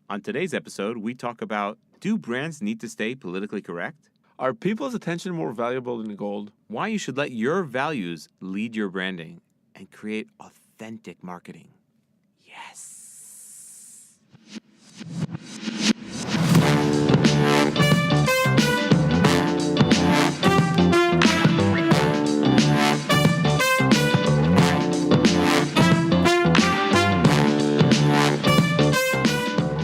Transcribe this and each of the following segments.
On today's episode, we talk about, do brands need to stay politically correct? Are people's attention more valuable than gold? Why you should let your values lead your branding and create authentic marketing. Yes.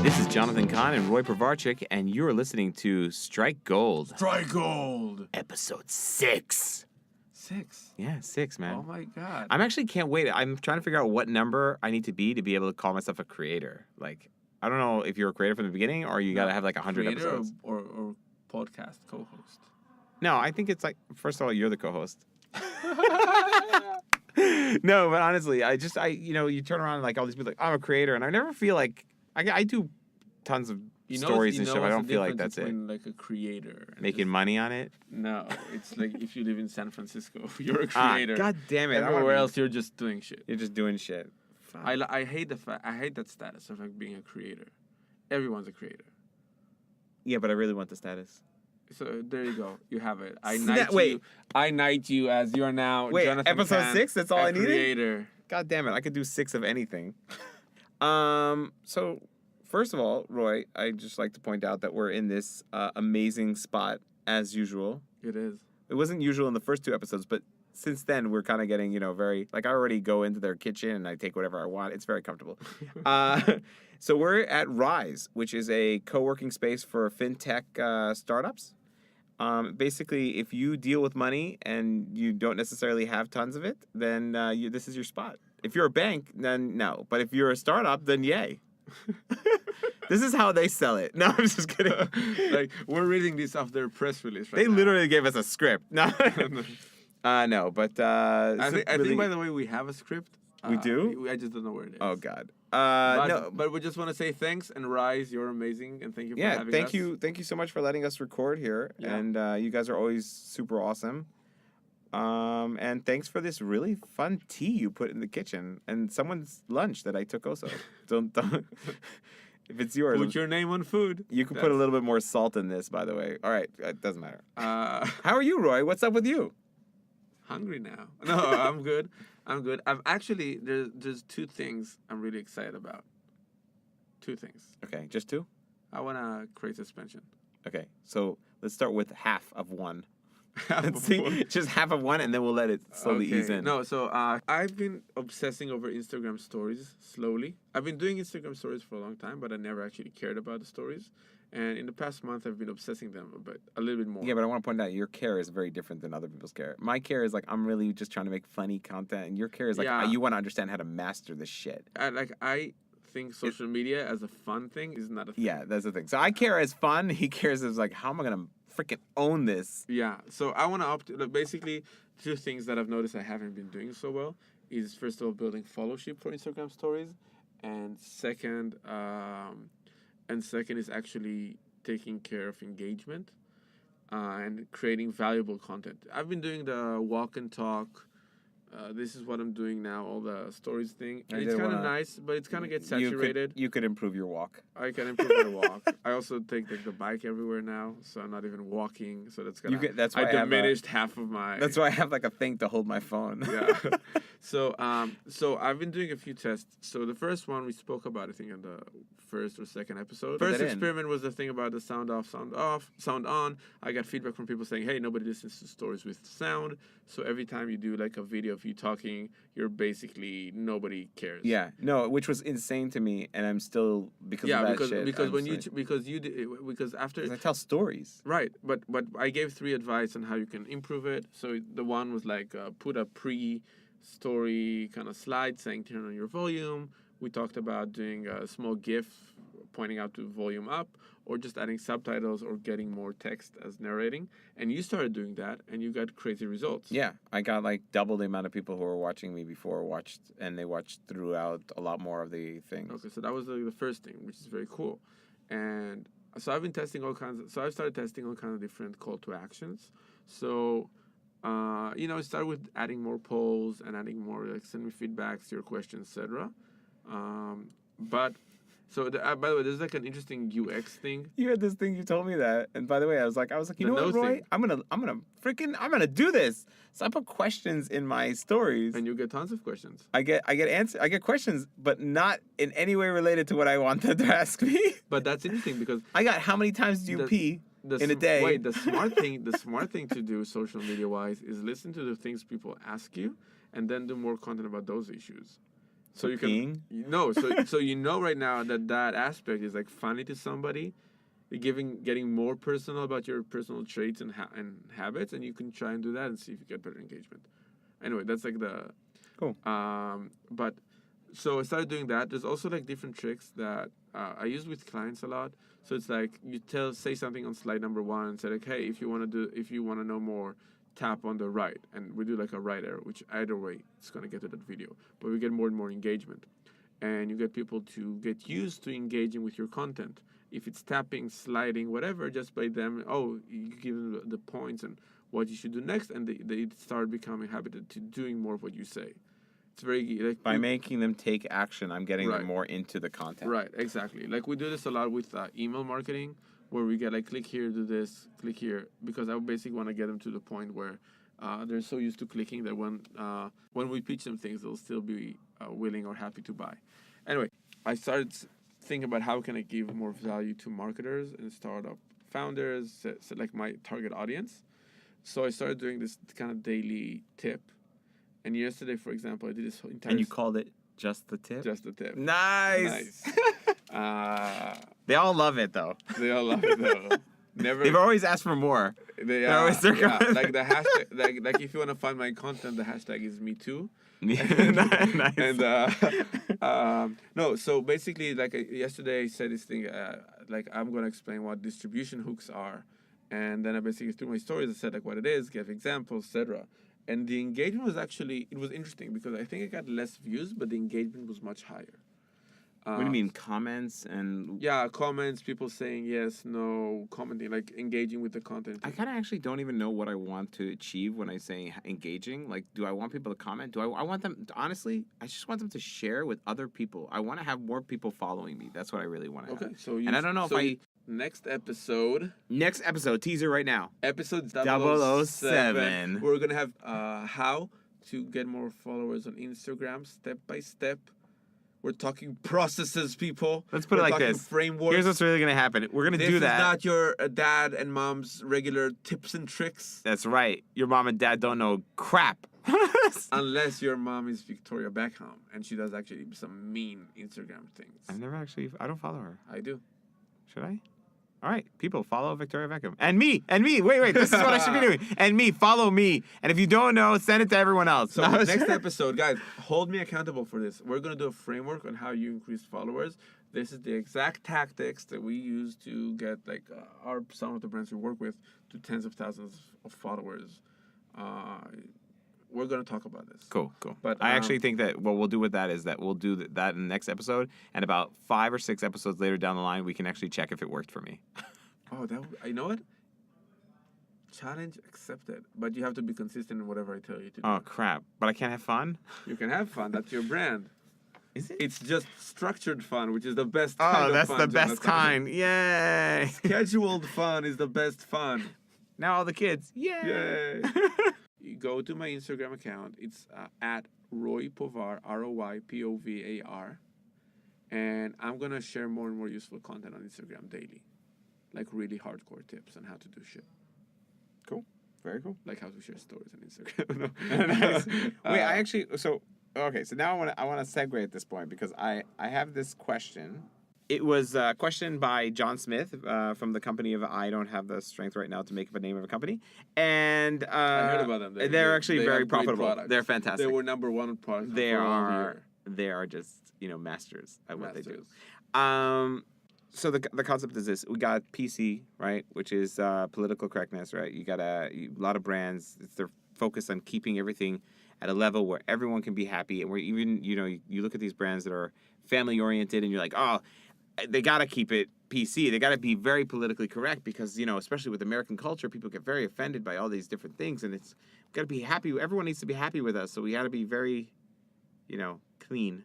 This is Jonathan Kahn and Roy Povarchik, and you're listening to Strike Gold. Strike gold! Episode 6. 6? Yeah, 6, man. Oh my god. I'm actually can't wait. I'm trying to figure out what number I need to be able to call myself a creator. Like, I don't know if you're a creator from the beginning or you got to have like 100 Creator episodes. Or podcast co-host? No, I think it's like, first of all, you're the co-host. No, but honestly, you turn around and like all these people like, I'm a creator, and I never feel like, I do tons of stories and stuff. I don't feel like that's it. Like a creator. And Making money on it? No, it's like if you live in San Francisco, you're a creator. God damn it. Everywhere else, you're just doing shit. You're just doing shit. Fuck. I hate I hate that status of like being a creator. Everyone's a creator. Yeah, but I really want the status. So there you go. You have it. I knight you as you are now. Wait, Jonathan episode Kahn, 6? That's all I needed? Creator. God damn it, I could do 6 of anything. So first of all, Roy, I'd just like to point out that we're in this amazing spot as usual. It is. It wasn't usual in the first 2 episodes, but since then we're kind of getting, very, like I already go into their kitchen and I take whatever I want. It's very comfortable. So we're at Rise, which is a co-working space for FinTech startups. Basically, if you deal with money and you don't necessarily have tons of it, then this is your spot. If you're a bank, then no. But if you're a startup, then yay. This is how they sell it. No, I'm just kidding. Like, we're reading this off their press release right They now. literally gave us a script. No, no, but I think, by the way, we have a script. We do? I just don't know where it is. Oh God. But we just want to say thanks and Rise, you're amazing, and thank you for having us. Thank you so much for letting us record here, and you guys are always super awesome. And thanks for this really fun tea you put in the kitchen, and someone's lunch that I took also. Don't if it's yours. Put your name on food. You can put a little bit more salt in this, by the way. All right, it doesn't matter. How are you, Roy? What's up with you? Hungry now. No, I'm good. I've actually there's 2 things I'm really excited about. 2 things. Okay, just 2? I want to create suspension. Okay, so let's start with half of one. Half of one. Just half of one, and then we'll let it slowly ease in. No, so I've been obsessing over Instagram stories slowly. I've been doing Instagram stories for a long time, but I never actually cared about the stories. And in the past month, I've been obsessing them a little bit more. Yeah, but I want to point out your care is very different than other people's care. My care is like I'm really just trying to make funny content, and your care is like you want to understand how to master this shit. I think social media as a fun thing is not a thing. Yeah, that's the thing. So I care as fun. He cares as like, how am I gonna freaking own this? Yeah. So I want to basically 2 things that I've noticed I haven't been doing so well is first of all building followership for Instagram stories, and second is actually taking care of engagement and creating valuable content. I've been doing the walk and talk. This is what I'm doing now, all the stories thing. And it's kind of nice, but it's kind of gets saturated. You could improve your walk. I can improve my walk. I also take the bike everywhere now, so I'm not even walking. So that's gonna. I diminished half of my. That's why I have like a thing to hold my phone. Yeah. So I've been doing a few tests. So the first one we spoke about, I think, in the first or second episode. First experiment was the thing about the sound off, sound on. I got feedback from people saying, hey, nobody listens to stories with sound. So every time you do like a video of you talking, you're basically nobody cares. Yeah, no, which was insane to me, and I'm still because of that shit. Because after I tell stories. Right, but I gave 3 advice on how you can improve it. So the one was like put a pre-story kind of slide saying turn on your volume. We talked about doing a small GIF pointing out to volume up, or just adding subtitles or getting more text as narrating. And you started doing that, and you got crazy results. Yeah, I got like double the amount of people who were watching me before and they watched throughout a lot more of the things. Okay, so that was the first thing, which is very cool. And so I've been testing all kinds of, so I started testing all kinds of different call to actions. So, it started with adding more polls and adding more, like, send me feedbacks, your questions, etc. But So by the way, there's like an interesting UX thing. You had this thing. You told me that, and by the way, I was like, you The know what, no Roy? thing. I'm gonna do this. So I put questions in my stories. And you get tons of questions. I get questions, but not in any way related to what I want them to ask me. But that's interesting because I got how many times do you pee in a day? Wait, the smart thing to do social media wise is listen to the things people ask you, and then do more content about those issues. So you peeing? so you know right now that aspect is like funny to somebody, getting more personal about your personal traits and habits, and you can try and do that and see if you get better engagement. Anyway, that's like the cool. But so I started doing that. There's also like different tricks that I use with clients a lot. So it's like you say something on slide number 1 and say like, hey, if you want to know more, tap on the right, and we do like a right arrow, which either way it's gonna get to that video. But we get more and more engagement, and you get people to get used to engaging with your content. If it's tapping, sliding, whatever, just by them, you give them the points and what you should do next, and they start becoming habited to doing more of what you say. It's very like by making them take action, I'm getting them more into the content. Right, exactly. Like we do this a lot with email marketing, where we get like click here, do this, click here, because I basically want to get them to the point where they're so used to clicking that when we pitch them things, they'll still be willing or happy to buy. Anyway, I started thinking about how can I give more value to marketers and startup founders, like my target audience. So I started doing this kind of daily tip. And yesterday, for example, I did this entire... And you called it Just the Tip? Just the Tip. Nice! They all love it, though. They all love it, though. They've always asked for more. They're always like the hashtag, like if you want to find my content, the hashtag is me too. Nice. And no, so basically, like yesterday, I said this thing, like I'm gonna explain what distribution hooks are, and then I basically through my stories, I said like what it is, give examples, etc. And the engagement was interesting because I think I got less views, but the engagement was much higher. What do you mean, comments and... Yeah, comments, people saying yes, no, commenting, like engaging with the content. I kind of actually don't even know what I want to achieve when I say engaging. Like, do I want people to comment? Do I want them... Honestly, I just want them to share with other people. I want to have more people following me. That's what I really want to have. Okay, so and I don't know if I... Next episode, teaser right now. Episode 007. We're going to have how to get more followers on Instagram, step by step. We're talking processes, people. Let's put it like this. Frameworks. Here's what's really going to happen. We're going to do that. This is not your dad and mom's regular tips and tricks. That's right. Your mom and dad don't know crap. Unless your mom is Victoria Beckham, and she does actually some mean Instagram things. I don't follow her. I do. Should I? All right, people, follow Victoria Beckham. And me. Wait, this is what I should be doing. And me, follow me. And if you don't know, send it to everyone else. So next episode, guys, hold me accountable for this. We're going to do a framework on how you increase followers. This is the exact tactics that we use to get like some of the brands we work with to tens of thousands of followers. We're going to talk about this. Cool. But I actually think that what we'll do with that is that we'll do that in the next episode, and about 5 or 6 episodes later down the line, we can actually check if it worked for me. You know what? Challenge accepted. But you have to be consistent in whatever I tell you to do. Oh, crap. But I can't have fun? You can have fun. That's your brand. Is it? It's just structured fun, which is the best kind of fun. Oh, that's the best kind. Yay. Scheduled fun is the best fun. Now all the kids. Yay. You go to my Instagram account. It's at Roy Povar, ROYPOVAR. And I'm going to share more and more useful content on Instagram daily. Like really hardcore tips on how to do shit. Cool. Very cool. Like how to share stories on Instagram. Nice. Wait, so now I want to segue at this point because I have this question. It was a question by John Smith from the company of I Don't Have the Strength Right Now to Make Up a Name of a Company. And I heard about them. They're actually very profitable. They're fantastic. They were number one in product. They are just, masters at what they do. So the concept is this. We got PC, right, which is political correctness, right? You got a lot of brands. They're focused on keeping everything at a level where everyone can be happy. And where even, you look at these brands that are family-oriented and you're like, oh, they got to keep it PC. They got to be very politically correct because, especially with American culture, people get very offended by all these different things. And it's got to be happy. Everyone needs to be happy with us. So we got to be very, clean.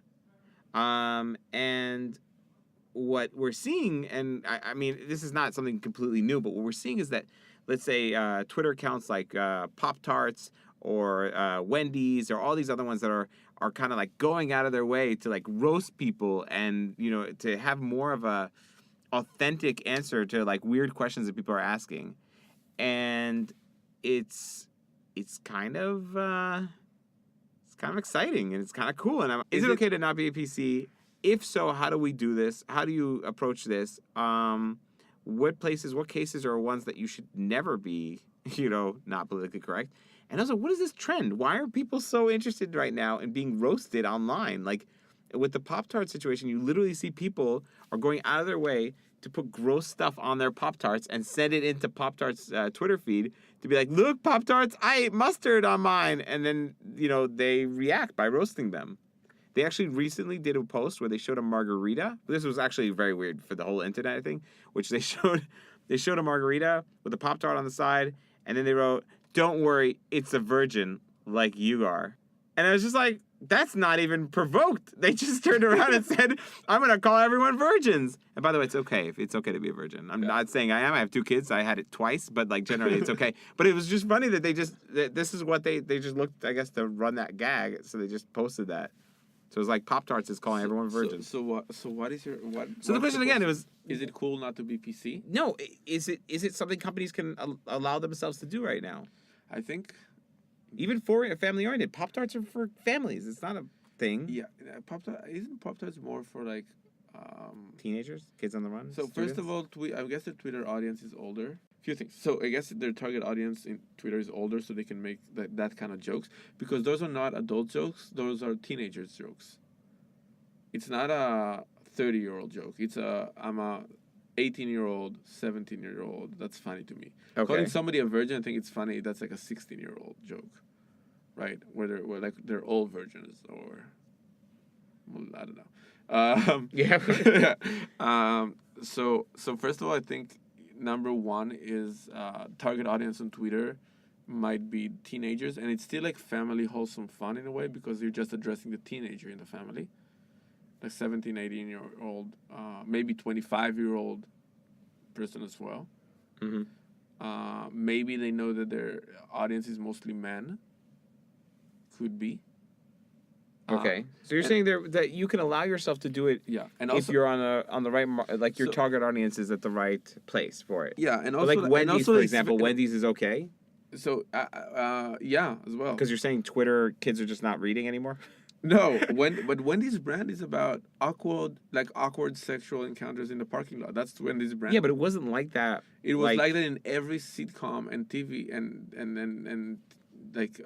And what we're seeing, and I mean, this is not something completely new, but what we're seeing is that, let's say, Twitter accounts like Pop-Tarts or Wendy's or all these other ones that are kind of like going out of their way to like roast people and, you know, to have more of a authentic answer to like weird questions that people are asking. And it's kind of exciting and it's kind of cool. And is it okay to not be a PC? If so, how do we do this? How do you approach this? What cases are ones that you should never be, you know, not politically correct? And also, what is this trend? Why are people so interested right now in being roasted online? Like with the Pop-Tart situation, you literally see people are going out of their way to put gross stuff on their Pop-Tarts and send it into Pop-Tarts Twitter feed to be like, look, Pop-Tarts, I ate mustard on mine. And then, you know, they react by roasting them. They actually recently did a post where they showed a margarita. This was actually very weird for the whole internet, I think, which they showed a margarita with a Pop-Tart on the side, and then they wrote, "Don't worry, it's a virgin like you are." And I was just like, that's not even provoked. They just turned around and said, I'm going to call everyone virgins. And by the way, it's okay. It's okay to be a virgin. I'm not saying I am. I have 2 kids. I had it twice, but like generally it's okay. But it was just funny that this is what they just looked, I guess, to run that gag. So they just posted that. So it was like Pop-Tarts is calling everyone virgins. So what is your what? So the question again, is it cool not to be PC? No, is it something companies can allow themselves to do right now? I think even for family oriented, Pop-Tarts are for families. It's not a thing. Yeah, Pop-Tarts more for like teenagers, kids on the run? So students? First of all, I guess the Twitter audience is older. Few things. So I guess their target audience in Twitter is older, so they can make that kind of jokes, because those are not adult jokes. Those are teenagers jokes. It's not a 30-year-old joke. It's I'm a 18-year-old, 17-year-old. That's funny to me. Okay. Calling somebody a virgin, I think it's funny. That's like a 16-year-old joke, right? Where they're all virgins, or well, I don't know. Yeah. So first of all, I think number one is target audience on Twitter might be teenagers, and it's still like family wholesome fun in a way, because you're just addressing the teenager in the family, like 17, 18-year-old, maybe 25-year-old person as well. Mm-hmm. Maybe they know that their audience is mostly men. Could be. Okay, so you're saying that you can allow yourself to do it, yeah, and if also, you're on the right like your target audience is at the right place for it. yeah, and But also like Wendy's, for example, it's, Wendy's is okay so yeah, as well. because you're saying Twitter kids are just not reading anymore. No, but Wendy's brand is about awkward sexual encounters in the parking lot. That's Wendy's brand. Yeah, but it wasn't like that. It was like that in every sitcom and TV and like.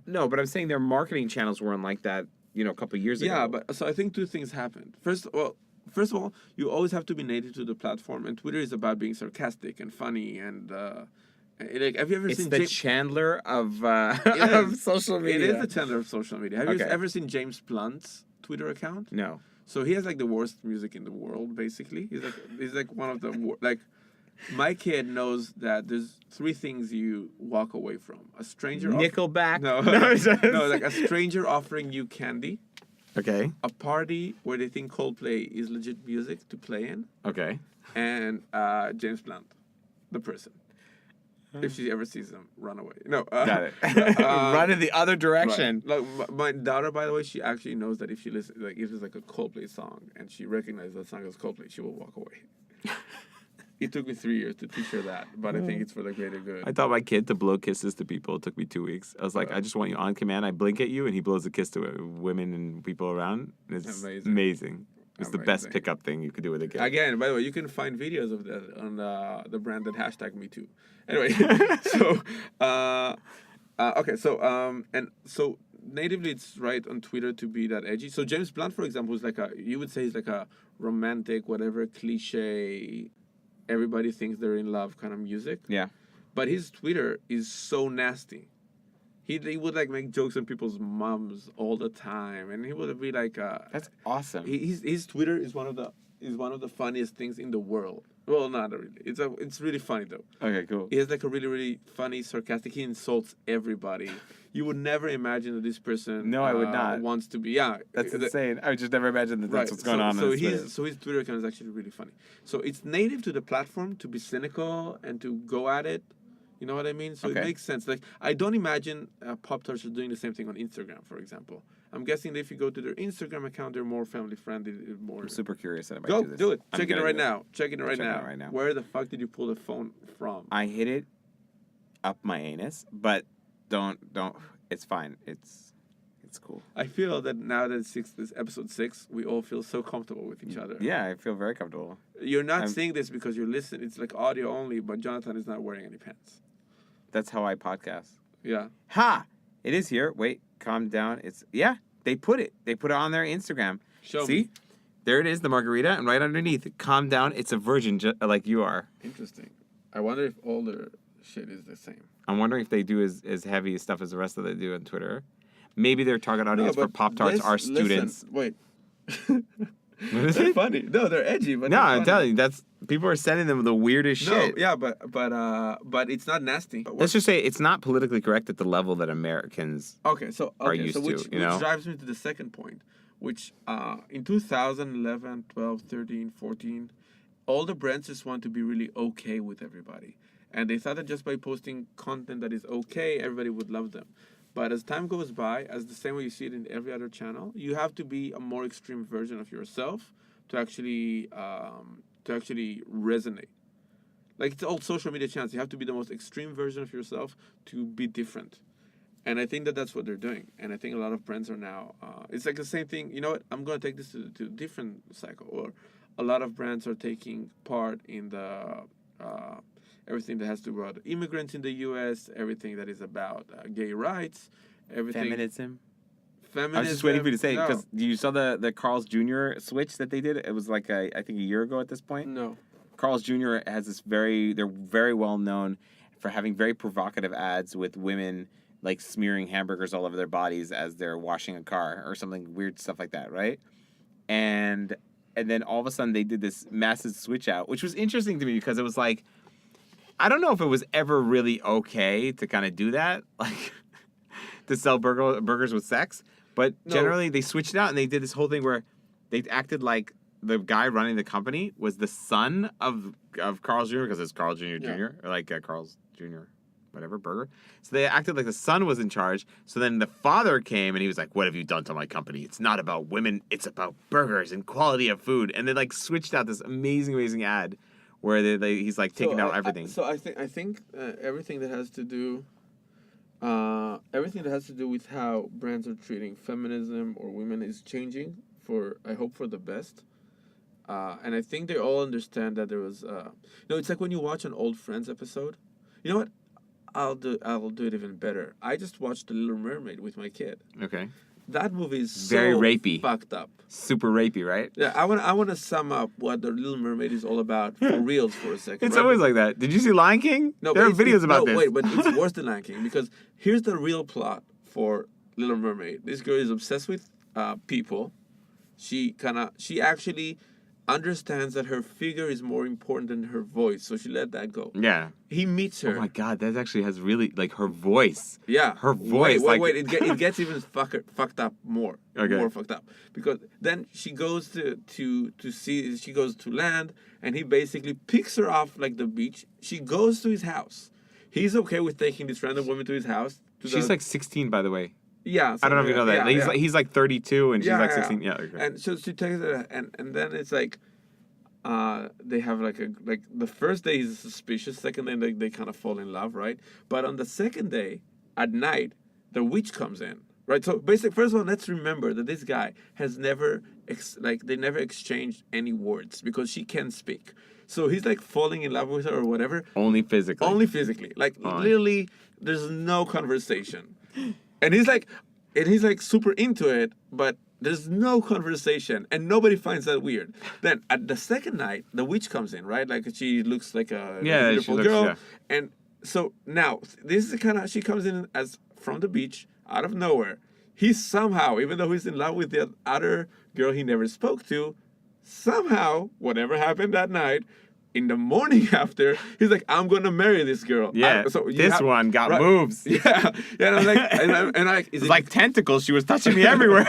No, but I'm saying their marketing channels weren't like that, you know, a couple of years ago. Yeah, but so I think 2 things happened. First of all, you always have to be native to the platform, and Twitter is about being sarcastic and funny and. Like, have you ever seen the Chandler of social media? It is the Chandler of social media. Have you ever seen James Blunt's Twitter account? No. So he has like the worst music in the world. Basically, he's like one of the like. My kid knows that there's 3 things you walk away from: a stranger. Nickelback. No, like a stranger offering you candy. Okay. A party where they think Coldplay is legit music to play in. Okay. And James Blunt, the person. If she ever sees him, run away. No. Got it. Run in the other direction. Right. Like my daughter, by the way, she actually knows that if she listens, like if it's like a Coldplay song and she recognizes that song as Coldplay, she will walk away. It took me 3 years to teach her that, but I think it's for the greater good. I taught my kid to blow kisses to people. It took me 2 weeks. I was like, I just want you on command. I blink at you, and he blows a kiss to women and people around. It's amazing. It's the best pickup thing you could do with a kid. Again, by the way, you can find videos of that on the branded hashtag #MeToo. Anyway, so okay, so and so natively it's right on Twitter to be that edgy. So James Blunt, for example, is like you would say he's like a romantic, whatever cliche, everybody thinks they're in love kind of music. Yeah. But his Twitter is so nasty. He would like make jokes on people's moms all the time, and he would be like. That's awesome. His Twitter is one of the is one of the funniest things in the world. Well, not really. It's really funny though. Okay, cool. He has like a really, really funny, sarcastic. He insults everybody. You would never imagine that this person. No, I would not. Wants to be. Yeah, That's insane. I would just never imagine that that's what's going on. So Twitter. his Twitter account is actually really funny. So it's native to the platform to be cynical and to go at it. You know what I mean? So Okay. it makes sense. Like I don't imagine Pop-Tarts are doing the same thing on Instagram, for example. I'm guessing that if you go to their Instagram account, they're more family friendly. More. I'm super curious that I might Go do this. do it. I'm Checking it gonna right do now. Checking it right Checking it now. right now. Where the fuck did you pull the phone from? I hit it up my anus, but don't. It's fine. It's cool. I feel that now that this episode 6, we all feel so comfortable with each other. Yeah, I feel very comfortable. You're not seeing this because you're listening. It's like audio only, but Jonathan is not wearing any pants. That's how I podcast. Yeah. Ha! It is here. Wait, calm down. They put it. They put it on their Instagram. Show See? me. There it is, the margarita, and right underneath, calm down. It's a virgin, like you are. Interesting. I wonder if all their shit is the same. I'm wondering if they do as heavy stuff as the rest of them do on Twitter. Maybe their target audience for Pop-Tarts are students. Wait. What is They're it? funny. No, they're edgy. But No, they're I'm funny. telling you, people are sending them the weirdest No, shit. yeah, but it's not nasty. Let's just say it's not politically correct at the level that Americans are used which, to, you know? which drives me to the second point, which in 2011, 12, 13, 14, all the brands just want to be really okay with everybody. And they thought that just by posting content that is okay, everybody would love them. But as time goes by, as the same way you see it in every other channel, you have to be a more extreme version of yourself to actually resonate. Like it's all social media channels. You have to be the most extreme version of yourself to be different. And I think that that's what they're doing. And I think a lot of brands are now, it's like the same thing. You know what? I'm going to take this to a different cycle. Or a lot of brands are taking part in the everything that has to do about immigrants in the U.S., everything that is about gay rights, everything. Feminism. Feminism. I was just waiting for you to say, No. because you saw the Carl's Jr. switch that they did? It was like, I think a year ago at this point. No. Carl's Jr. has they're very well known for having very provocative ads with women like smearing hamburgers all over their bodies as they're washing a car or something weird stuff like that, right? And then all of a sudden they did this massive switch out, which was interesting to me because it was like, I don't know if it was ever really okay to kind of do that, like to sell burgers with sex, but generally they switched it out and they did this whole thing where they acted like the guy running the company was the son of Carl's Jr. because it's Carl Jr. Jr. or like Carl's Jr. whatever burger. So they acted like the son was in charge. So then the father came and he was like, "What have you done to my company? It's not about women. It's about burgers and quality of food." And they like switched out this amazing ad where he's like taking out everything. I think everything that has to do with how brands are treating feminism or women is changing I hope for the best. And I think they all understand that there was it's like when you watch an old Friends episode. You know what? I'll do it even better. I just watched The Little Mermaid with my kid. Okay. That movie is Very so rapey. fucked up. Super rapey, right? Yeah, I want to sum up what The Little Mermaid is all about for reals for a second. It's right? always like that. Did you see Lion King? No, there are but it's- videos about this. Wait, but it's worse than Lion King because here's the real plot for Little Mermaid. This girl is obsessed with people. She actually understands that her figure is more important than her voice, so she let that go. Yeah. He meets her. Oh my God, that actually has really like her voice. Yeah. Her voice. Wait. It gets even fucked up more. Okay. More fucked up because then she goes she goes to land and he basically picks her off like the beach. She goes to his house. He's okay with taking this random woman to his house. She's like 16, by the way. Yeah. I don't know if you know that. Yeah, He's like 32 and she's like 16. Yeah. Okay. And so she takes it, and then it's like, they have like the first day he's suspicious. Second day they kind of fall in love, right? But on the second day, at night, the witch comes in, right? So basically, first of all, let's remember that this guy has never they never exchanged any words because she can't speak. So he's like falling in love with her or whatever. Only physically. Only physically. Like literally, there's no conversation. And he's like super into it, but there's no conversation, and nobody finds that weird. Then at the second night, the witch comes in, right? Like she looks like a beautiful girl, and so now this is she comes in as from the beach out of nowhere. He somehow, even though he's in love with the other girl he never spoke to, Somehow, whatever happened that night, in the morning after, he's like, I'm going to marry this girl. Yeah. One got right, moves. Yeah. Yeah. And I'm like, and I'm like, it's like tentacles. She was touching me everywhere.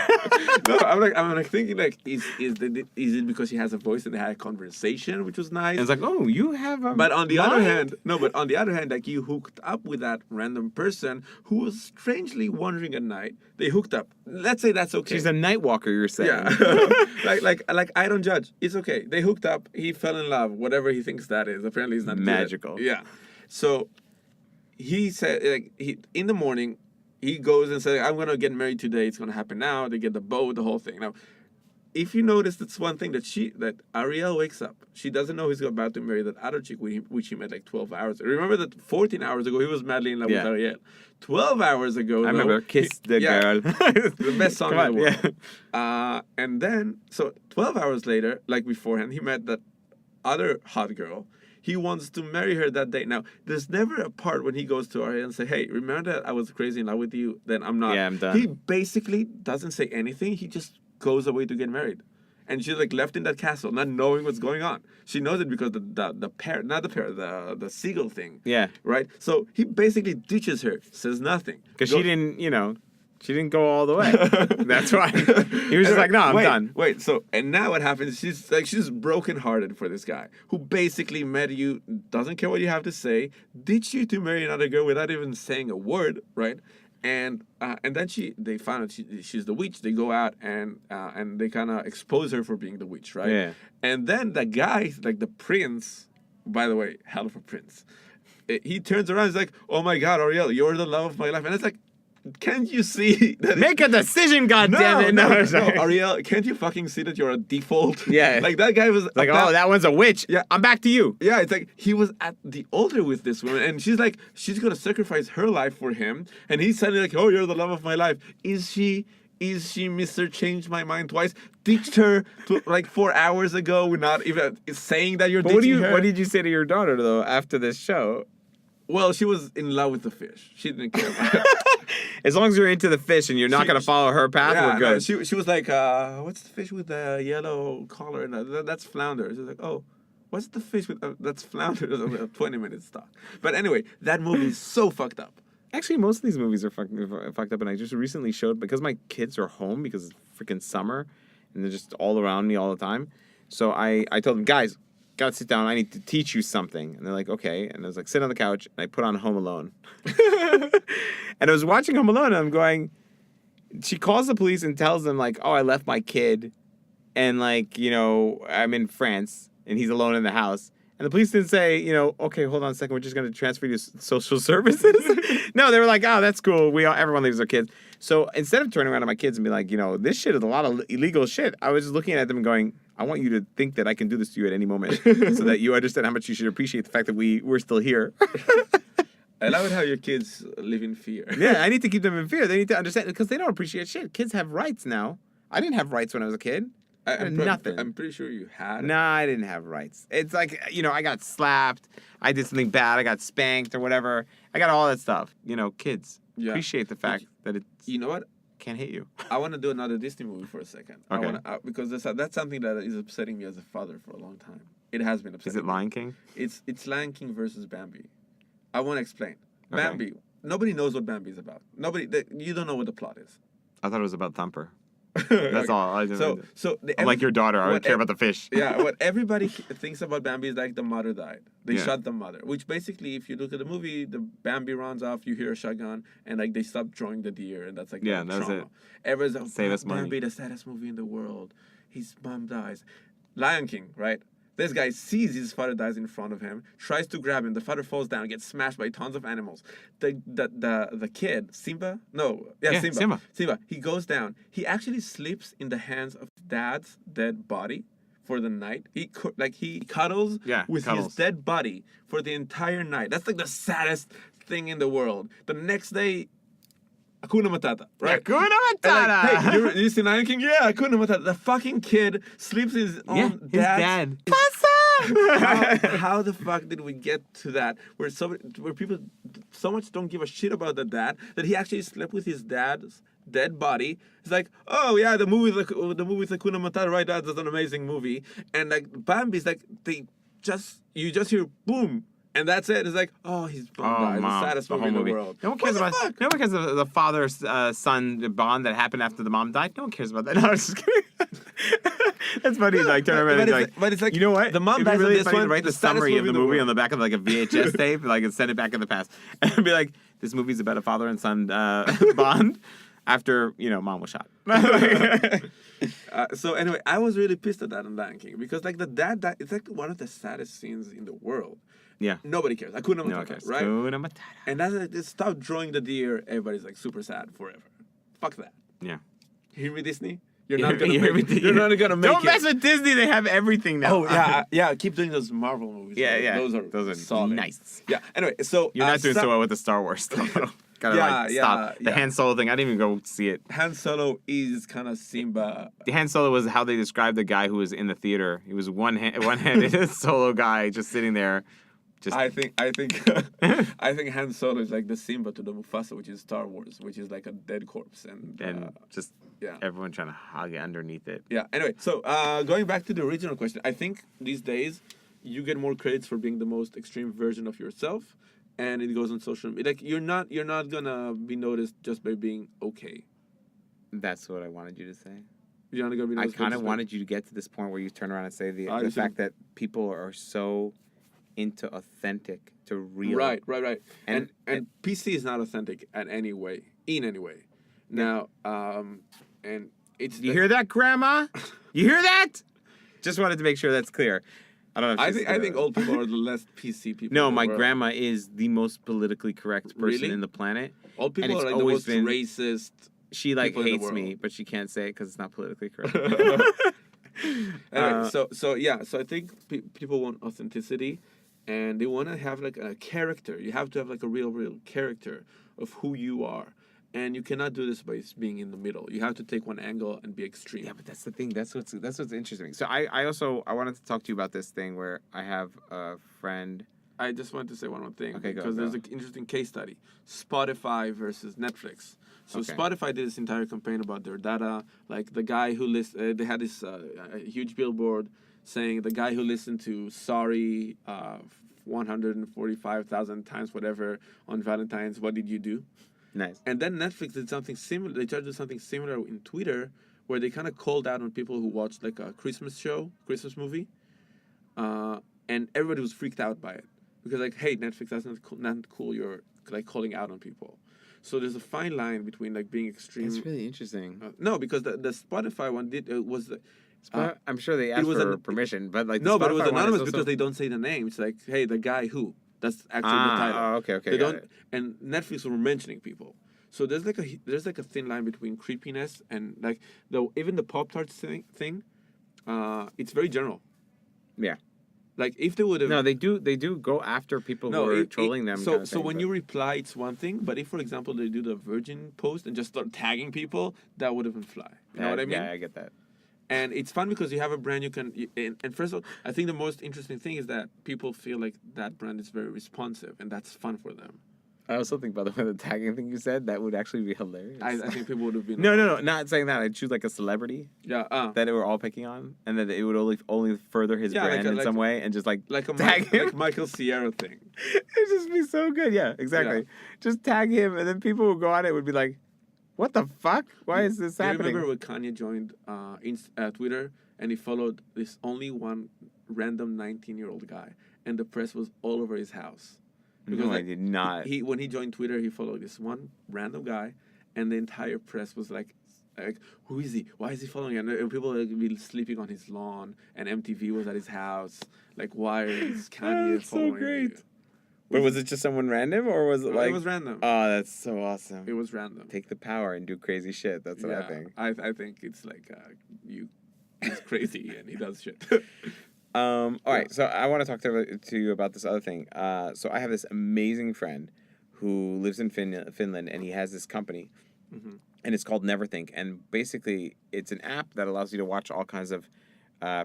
No, I'm like thinking like, is it because he has a voice and they had a conversation, which was nice? And it's like, oh, you have a. But on the mind? other hand, like you hooked up with that random person who was strangely wandering at night. They hooked up. Let's say that's okay. She's a night walker, you're saying. Yeah. like I don't judge. It's okay. They hooked up. He fell in love. Whatever he thinks that is. Apparently, it's not magical. Good. Yeah. So he said, like, in the morning, he goes and says, I'm gonna get married today. It's gonna happen now. They get the boat, the whole thing. Now, if you notice, that's one thing that Ariel wakes up. She doesn't know he's about to marry that other chick which he met like 12 hours. Remember that 14 hours ago he was madly in love with Ariel. 12 hours ago, I remember Kiss the Girl. The best song in the world. Yeah. And then, so 12 hours later, like beforehand, he met that other hot girl. He wants to marry her that day. Now, there's never a part when he goes to Ariel and say, hey, remember that I was crazy in love with you? Then I'm not. Yeah, I'm done. He basically doesn't say anything. He just goes away to get married. And she's like left in that castle, not knowing what's going on. She knows it because the parrot, not the parrot, the seagull thing. Yeah. Right? So he basically ditches her, says nothing. Because she didn't go all the way. That's why. He was just like, no, I'm done. Wait, so, and now what happens, she's brokenhearted for this guy who basically met you, doesn't care what you have to say, ditched you to marry another girl without even saying a word, right? And then they found out she's the witch. They go out and they kind of expose her for being the witch, right? Yeah. And then the guy, like the prince, by the way, hell of a prince, he turns around, he's like, oh my God, Ariel, you're the love of my life. And it's like, can't you see that? Make a decision, goddammit. No, Ariel, can't you fucking see that you're a default? Yeah. Like that guy was like, oh, that one's a witch. Yeah. I'm back to you. Yeah, it's like he was at the altar with this woman, and she's like, she's gonna sacrifice her life for him, and he's suddenly like, oh, you're the love of my life. Is she Mr. Changed My Mind Twice? Ditched her like 4 hours ago, not even saying that you're ditching her. What did you say to your daughter though after this show? Well, she was in love with the fish. She didn't care about it. As long as you're into the fish and you're not going to follow her path, we're good. No, she was like, what's the fish with the yellow collar? And that's flounder. She's like, oh, what's the fish with that's flounder? 20 minutes talk. But anyway, that movie is so fucked up. Actually, most of these movies are fucked up, and I just recently showed, because my kids are home because it's freaking summer, and they're just all around me all the time. So I told them, guys, gotta sit down. I need to teach you something. And they're like, okay. And I was like, sit on the couch. And I put on Home Alone. And I was watching Home Alone, and I'm going, she calls the police and tells them, like, oh, I left my kid. And, like, I'm in France, and he's alone in the house. And the police didn't say, okay, hold on a second. We're just going to transfer you to social services. No, they were like, oh, that's cool. Everyone leaves their kids. So instead of turning around to my kids and be like, this shit is a lot of illegal shit, I was just looking at them and going, I want you to think that I can do this to you at any moment so that you understand how much you should appreciate the fact that we're still here. I love it how your kids live in fear. Yeah, I need to keep them in fear. They need to understand, because they don't appreciate shit. Kids have rights now. I didn't have rights when I was a kid. Nothing. I'm pretty sure you had. Nah, I didn't have rights. It's like, I got slapped. I did something bad. I got spanked or whatever. I got all that stuff. Kids appreciate the fact that it's... You know what? Can't hit you. I want to do another Disney movie for a second. Okay. Because that's something that is upsetting me as a father for a long time. It has been upsetting. Is it Lion King? It's Lion King versus Bambi. I want to explain. Okay. Bambi. Nobody knows what Bambi is about. You don't know what the plot is. I thought it was about Thumper. That's all. I'm like your daughter. I would care about the fish. Yeah, what everybody thinks about Bambi is like the mother died. They shot the mother, which basically, if you look at the movie, the Bambi runs off, you hear a shotgun, and like they stop drawing the deer, and that's like that's trauma. it. Everyone's like, Bambi, the saddest movie in the world. His mom dies. Lion King, right? This guy sees his father dies in front of him, tries to grab him. The father falls down, gets smashed by tons of animals. The kid, Simba? No. Yeah, Simba. Simba. He goes down. He actually sleeps in the hands of dad's dead body for the night. He cuddles with his dead body for the entire night. That's like the saddest thing in the world. The next day, Hakuna Matata, right? Hakuna Matata! Like, hey, you see Lion King? Yeah, Hakuna Matata. The fucking kid sleeps in his own dad. How the fuck did we get to that? Where people so much don't give a shit about the dad that he actually slept with his dad's dead body. It's like, oh yeah, the movie with Hakuna Matata, right? That's an amazing movie. And like Bambi's like you just hear boom. And that's it. It's like, oh, he's died. The saddest the movie whole in the movie. world. No one cares about. No one cares about the father-son bond that happened after the mom died. No one cares about that. No, I was just kidding. That's funny. Like turn around and but it's like, you know what? the mom It'd be dies in really this funny one, to write the the summary of saddest the movie in the movie on world. the back of like a VHS tape, like and send it back in the past, and be like, this movie's about a father and son bond after mom was shot. So anyway, I was really pissed at that in Lion King because like the dad died. It's like one of the saddest scenes in the world. Yeah. Nobody cares. Hakuna Matata, right? Hakuna Matata. And that's like, they stop drawing the deer. Everybody's like super sad forever. Fuck that. Yeah. Hear me, Disney? You're not gonna make it. You're not gonna make Don't it. mess with Disney. They have everything now. Oh yeah. Keep doing those Marvel movies. Yeah. Those are solid. Nice. Yeah. Anyway, so You're not doing so well with the Star Wars stuff. Gotta stop. The Han Solo thing, I didn't even go see it. Han Solo is kind of Simba. The Han Solo was how they described the guy who was in the theater. He was one-handed solo guy just sitting there. I think Han Solo is like the Simba to the Mufasa, which is Star Wars, which is like a dead corpse, and everyone trying to hug it underneath it. Yeah. Anyway, so going back to the original question, I think these days you get more credits for being the most extreme version of yourself, and it goes on social media. Like you're not gonna be noticed just by being okay. That's what I wanted you to say. You're not gonna be noticed. I kind of wanted you to get to this point where you turn around and say the fact that people are so into authentic to real. Right. And PC is not authentic in any way. Now, and it's. You hear that, Grandma? You hear that? Just wanted to make sure that's clear. I don't know. I think old people are the less PC people. No, my grandma is the most politically correct person in the planet. Old people are like the most racist. She like hates me, but she can't say it because it's not politically correct. Anyway, so I think people want authenticity. And they want to have like a character. You have to have like a real character of who you are. And you cannot do this by being in the middle. You have to take one angle and be extreme. Yeah, but that's the thing. That's what's interesting. So I wanted to talk to you about this thing where I have a friend. I just wanted to say one more thing. Okay, because there's an interesting case study. Spotify versus Netflix. So Spotify did this entire campaign about their data. Like the guy who they had this huge billboard saying the guy who listened to Sorry 145,000 times, whatever, on Valentine's, what did you do? Nice. And then Netflix did something similar. They tried to do something similar in Twitter, where they kind of called out on people who watched like a Christmas movie, and everybody was freaked out by it because like, hey, Netflix, that's not cool. You're like calling out on people. So there's a fine line between like being extreme. That's really interesting. No, because the Spotify one was. I'm sure they asked for permission, but like no, but it was anonymous because they don't say the name. It's like, hey, the guy who. That's actually the title. Oh, okay. They don't, and Netflix were mentioning people. So there's like a thin line between creepiness and like even the Pop-Tarts thing. It's very general. Yeah. Like if they would have. No, they do go after people who are trolling them. So when you reply, it's one thing. But if, for example, they do the Virgin post and just start tagging people, that would even fly. You know what I mean? Yeah, I get that. And it's fun because you have a brand and first of all, I think the most interesting thing is that people feel like that brand is very responsive, and that's fun for them. I also think, by the way, the tagging thing you said, that would actually be hilarious. I think people would have been... No, not saying that. I'd choose like a celebrity that they were all picking on, and that it would only further his brand in some way, and just like tag him. Like Michael Cera thing. It'd just be so good. Yeah, exactly. Yeah. Just tag him, and then people who go on it would be like, what the fuck? Why is this happening? I remember when Kanye joined Twitter, and he followed this only one random 19-year-old guy, and the press was all over his house. Because I did not. When he joined Twitter, he followed this one random guy, and the entire press was like, who is he? Why is he following him? And people would be sleeping on his lawn, and MTV was at his house. Like, why is Kanye following so great. you? But was it just someone random, or was it like... It was random. Oh, that's so awesome. It was random. Take the power and do crazy shit. That's what I think. I think it's like, he's crazy, and he does shit. All right, so I want to talk to you about this other thing. So I have this amazing friend who lives in Finland, and he has this company, and it's called Neverthink. And basically, it's an app that allows you to watch all kinds of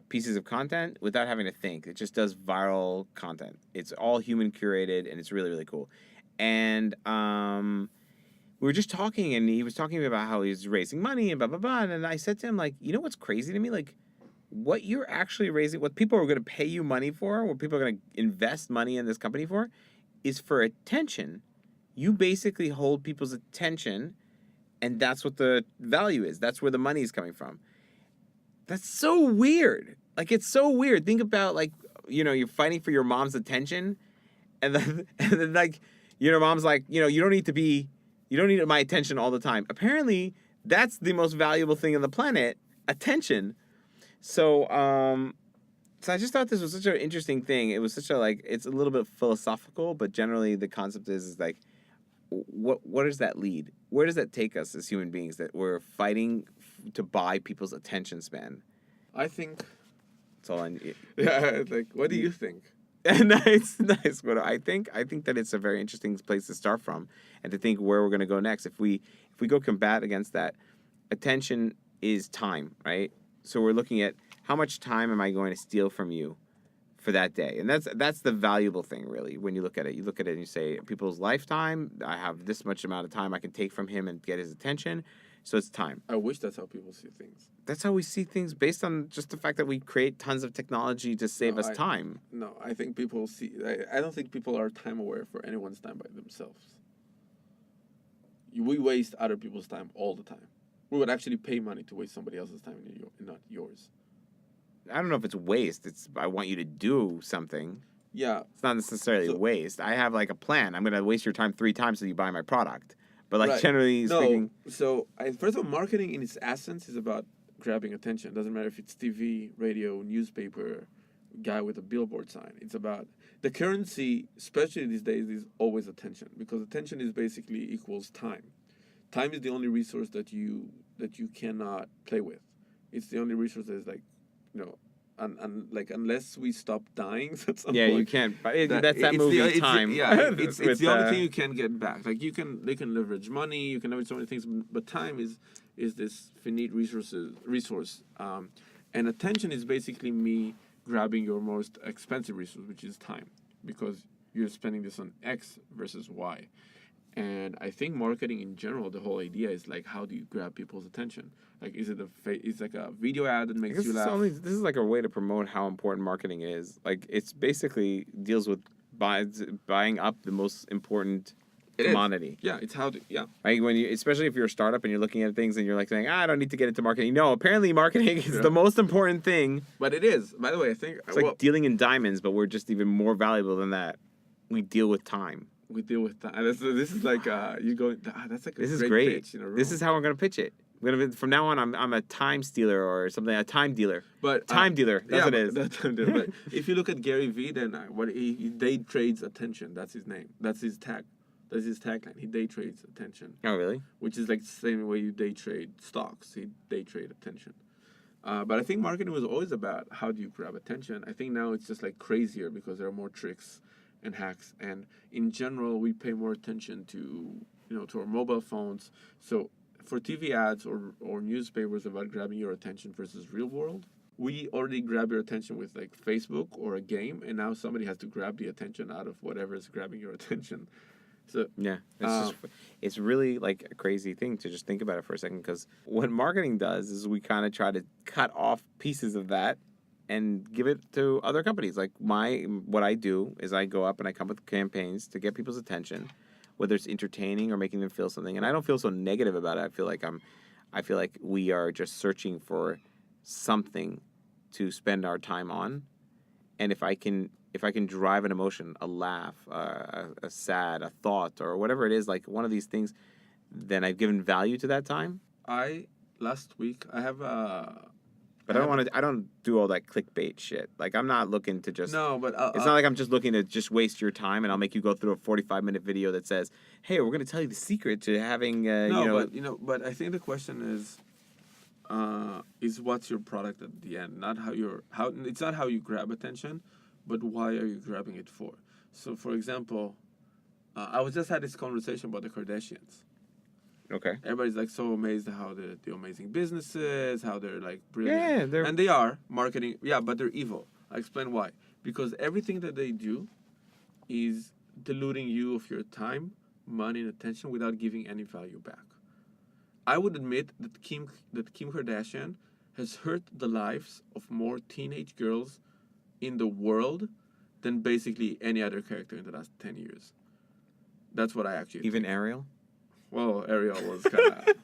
pieces of content without having to think. It just does viral content. It's all human curated, and it's really, really cool. And we were just talking, and he was talking to me about how he's raising money and blah blah blah. And I said to him, like, you know what's crazy to me, like, what you're actually raising, what people are going to pay you money for, what people are going to invest money in this company for, is for attention. You basically hold people's attention, and that's what the value is. That's where the money is coming from. That's so weird. Like, it's so weird. Think about, like, you know, you're fighting for your mom's attention, and then like, your mom's like, you know, you don't need my attention all the time. Apparently, that's the most valuable thing on the planet, attention. So, so I just thought this was such an interesting thing. It was such a, like, it's a little bit philosophical, but generally the concept is like, what does that lead? Where does that take us as human beings, that we're fighting to buy people's attention span? I think. That's all I need. Yeah, like, what do you think? Nice. What do I think? I think that it's a very interesting place to start from, and to think where we're going to go next. If we go combat against that, attention is time, right? So we're looking at how much time am I going to steal from you for that day, and that's the valuable thing, really. When you look at it, and you say, people's lifetime, I have this much amount of time I can take from him and get his attention. So it's time. I wish that's how people see things. That's how we see things, based on just the fact that we create tons of technology to save us time. No, I think people see. I don't think people are time aware for anyone's time by themselves. We waste other people's time all the time. We would actually pay money to waste somebody else's time and not yours. I don't know if it's waste. It's, I want you to do something. Yeah. It's not necessarily waste. I have, like, a plan. I'm going to waste your time 3 times so you buy my product. But, like, generally speaking... So, first of all, marketing in its essence is about grabbing attention. It doesn't matter if it's TV, radio, newspaper, guy with a billboard sign. It's about... The currency, especially these days, is always attention. Because attention is basically equals time. Time is the only resource that you cannot play with. It's the only resource that is, like, you know... like, unless we stop dying at some point. Yeah, you can't. That's that movie Time. It's the only thing you can get back. Like, they can leverage money, you can leverage so many things, but time is this finite resource. And attention is basically me grabbing your most expensive resource, which is time, because you're spending this on X versus Y. And I think marketing in general, the whole idea is, like, how do you grab people's attention? Like, is it it's like a video ad that makes you laugh? This is like a way to promote how important marketing is. Like, it's basically deals with buying up the most important commodity. Yeah, it's how to, Right? Especially if you're a startup and you're looking at things and you're like saying, I don't need to get into marketing. No, apparently marketing is the most important thing. But it is. By the way, I think it's like dealing in diamonds, but we're just even more valuable than that. We deal with time. We deal with time. This is like you go. That's like this is great. Pitch in a row. This is how we're gonna pitch it. We're gonna from now on. I'm a time stealer or something. A time dealer. But time dealer. That's what it is. Time dealer. But if you look at Gary Vee, then what he day trades attention. That's his name. That's his tag. That's his tagline. He day trades attention. Oh, really? Which is like the same way you day trade stocks. He day trade attention. But I think marketing was always about how do you grab attention. I think now it's just like crazier because there are more tricks and hacks, and in general we pay more attention to our mobile phones. So for TV ads or newspapers about grabbing your attention versus real world, we already grab your attention with like Facebook or a game, and now somebody has to grab the attention out of whatever is grabbing your attention. So yeah, it's really like a crazy thing to just think about it for a second, because what marketing does is we kind of try to cut off pieces of that and give it to other companies. Like what I do is I go up and I come with campaigns to get people's attention, whether it's entertaining or making them feel something. And I don't feel so negative about it. I feel like we are just searching for something to spend our time on. And if I can drive an emotion, a laugh, a sad, a thought, or whatever it is, like one of these things, then I've given value to that time. Last week I have But I don't do all that clickbait shit. Like, I'm not looking to just... No, but... it's not like I'm just looking to just waste your time and I'll make you go through a 45-minute video that says, hey, we're going to tell you the secret to having, But I think the question is what's your product at the end? Not it's not how you grab attention, but why are you grabbing it for? So, for example, I just had this conversation about the Kardashians. Okay. Everybody's like so amazed at how the amazing businesses, how they're like brilliant. Yeah, and they are marketing. Yeah, but they're evil. I explain why. Because everything that they do is diluting you of your time money and attention without giving any value back. I would admit that Kim Kardashian has hurt the lives of more teenage girls in the world than basically any other character in the last 10 years. That's what I actually Even think. Ariel? Well, Ariel was kind of...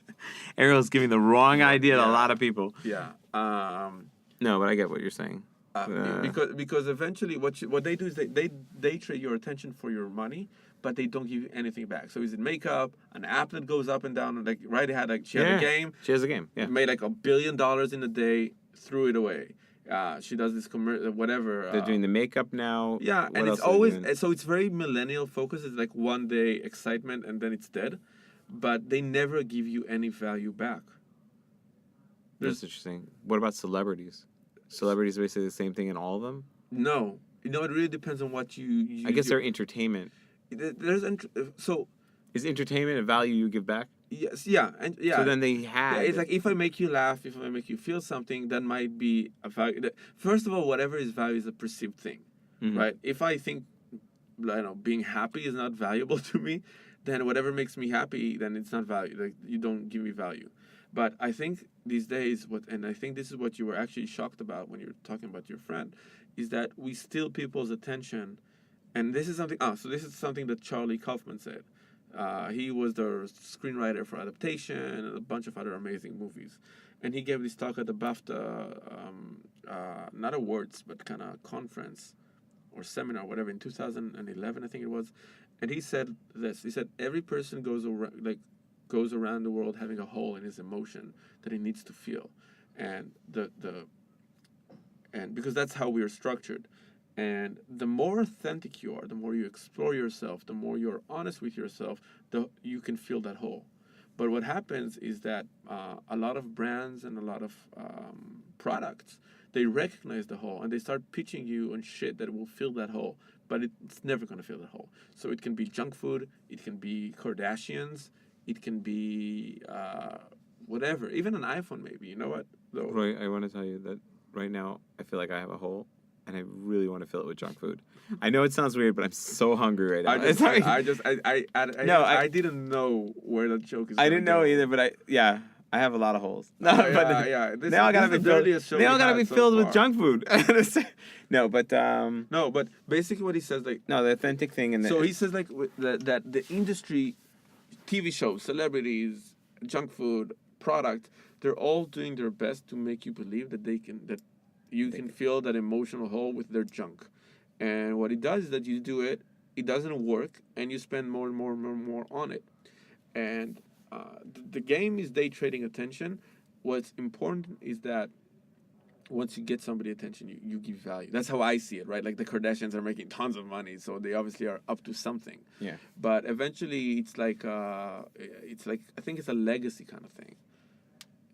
Ariel's giving the wrong idea to a Yeah. lot of people. Yeah. No, but I get what you're saying. Because eventually what they do is they trade your attention for your money, but they don't give you anything back. So is it makeup, an app that goes up and down, like right? She had a game. She has a game. Yeah. Made like $1 billion in a day, threw it away. She does this whatever. They're doing the makeup now. Yeah, What and else it's are they always doing? so it's very millennial focused. It's like one day excitement and then it's dead, but they never give you any value back. That's interesting. What about celebrities? Celebrities basically the same thing in all of them? No, it really depends on what you I guess they're entertainment. So Is entertainment a value you give back? yes, yeah, and yeah. So then they have. Yeah, it's like if I make you laugh, if I make you feel something, that might be a value. First of all, whatever is value is a perceived thing, right? If I think, being happy is not valuable to me, then whatever makes me happy, then it's not value. Like you don't give me value. But I think these days, and I think this is what you were actually shocked about when you were talking about your friend, is that we steal people's attention, and this is something. So this is something that Charlie Kaufman said. He was the screenwriter for Adaptation and a bunch of other amazing movies. And he gave this talk at the BAFTA, not awards, but kind of conference or seminar, whatever, in 2011, I think it was. And he said this. He said, every person goes around the world having a hole in his emotion that he needs to feel. And and because that's how we are structured. And the more authentic you are, the more you explore yourself, the more you're honest with yourself, you can fill that hole. But what happens is that a lot of brands and a lot of products, they recognize the hole and they start pitching you on shit that will fill that hole. But it's never going to fill that hole. So it can be junk food, it can be Kardashians, it can be whatever, even an iPhone maybe. You know what? Roy, I want to tell you that right now I feel like I have a hole. And I really want to fill it with junk food. I know it sounds weird, but I'm so hungry right now. I didn't know where the joke is. I didn't know either, but I have a lot of holes. No, but they all gotta be filled with junk food. No, but basically what he says, like, no, the authentic thing, and so he says like that the industry, TV shows, celebrities, junk food, product, they're all doing their best to make you believe that you can fill that emotional hole with their junk. And what it does is that you do it, it doesn't work, and you spend more and more and more and more on it. And the game is day trading attention. What's important is that once you get somebody attention, you give value. That's how I see it, right? Like the Kardashians are making tons of money, so they obviously are up to something. Yeah. But eventually, it's like I think it's a legacy kind of thing.